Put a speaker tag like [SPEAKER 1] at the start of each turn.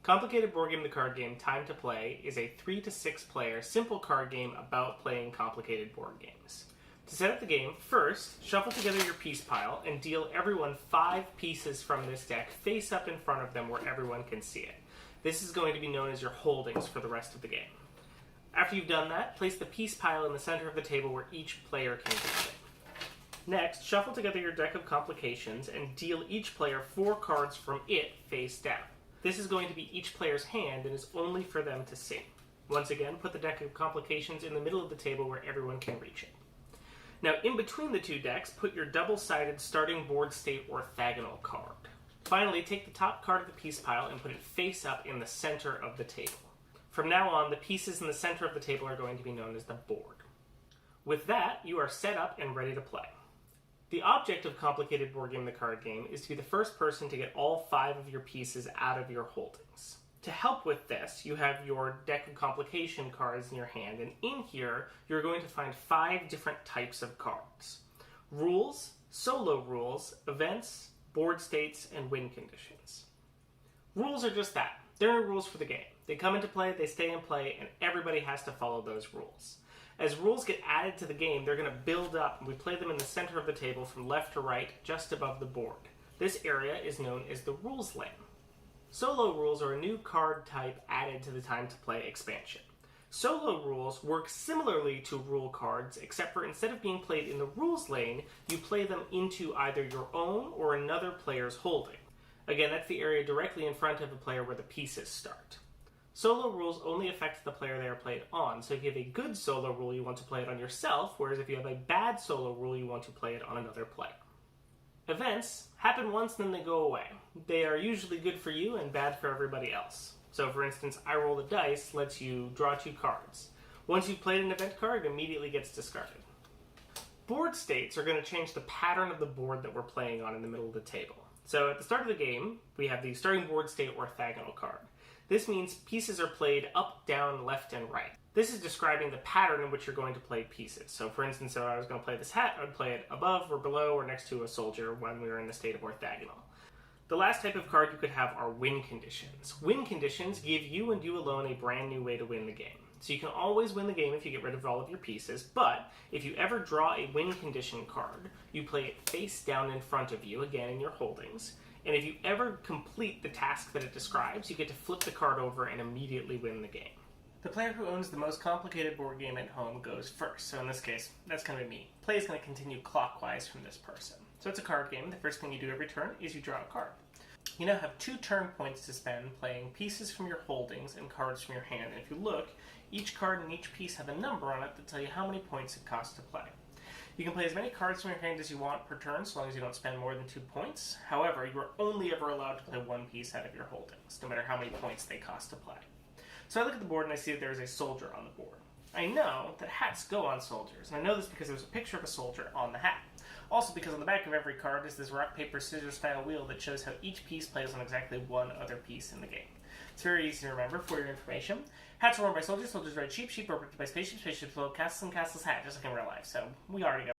[SPEAKER 1] Complicated Board Game, the card game Time to Play is a 3 to 6 player simple card game about playing complicated board games. To set up the game, first, shuffle together your piece pile and deal everyone 5 pieces from this deck face up in front of them where everyone can see it. This is going to be known as your holdings for the rest of the game. After you've done that, place the piece pile in the center of the table where each player can reach it. Next, shuffle together your deck of complications and deal each player 4 cards from it face down. This is going to be each player's hand and is only for them to see. Once again, put the deck of complications in the middle of the table where everyone can reach it. Now, in between the 2 decks, put your double-sided starting board state orthogonal card. Finally, take the top card of the piece pile and put it face up in the center of the table. From now on, the pieces in the center of the table are going to be known as the board. With that, you are set up and ready to play. The object of Complicated Board Game, the card game, is to be the first person to get all 5 of your pieces out of your holdings. To help with this, you have your deck of complication cards in your hand, and in here, you're going to find 5 different types of cards. Rules, solo rules, events, board states, and win conditions. Rules are just that. They're rules for the game. They come into play, they stay in play, and everybody has to follow those rules. As rules get added to the game, they're going to build up, and we play them in the center of the table from left to right, just above the board. This area is known as the rules lane. Solo rules are a new card type added to the Time to Play expansion. Solo rules work similarly to rule cards, except for instead of being played in the rules lane, you play them into either your own or another player's holding. Again, that's the area directly in front of a player where the pieces start. Solo rules only affect the player they are played on, so if you have a good solo rule, you want to play it on yourself, whereas if you have a bad solo rule, you want to play it on another player. Events happen once, then they go away. They are usually good for you and bad for everybody else. So for instance, I roll the dice lets you draw 2 cards. Once you've played an event card, it immediately gets discarded. Board states are going to change the pattern of the board that we're playing on in the middle of the table. So at the start of the game, we have the starting board state orthogonal card. This means pieces are played up, down, left, and right. This is describing the pattern in which you're going to play pieces. So for instance, if I was going to play this hat, I would play it above or below or next to a soldier when we were in the state of orthogonal. The last type of card you could have are win conditions. Win conditions give you and you alone a brand new way to win the game. So you can always win the game if you get rid of all of your pieces, but if you ever draw a win condition card, you play it face down in front of you, again in your holdings, and if you ever complete the task that it describes, you get to flip the card over and immediately win the game. The player who owns the most complicated board game at home goes first, so in this case, that's going to be me. Play is going to continue clockwise from this person. So it's a card game. The first thing you do every turn is you draw a card. You now have 2 turn points to spend playing pieces from your holdings and cards from your hand, and if you look, each card and each piece have a number on it that tell you how many points it costs to play. You can play as many cards from your hand as you want per turn, so long as you don't spend more than 2 points. However, you are only ever allowed to play 1 piece out of your holdings, no matter how many points they cost to play. So I look at the board and I see that there is a soldier on the board. I know that hats go on soldiers, and I know this because there's a picture of a soldier on the hat. Also because on the back of every card is this rock, paper, scissors style wheel that shows how each piece plays on exactly one other piece in the game. It's very easy to remember for your information. Hats are worn by soldiers, soldiers ride sheep, sheep are protected by spaceships, spaceships blow castles, and castles hat, just like in real life, so we already got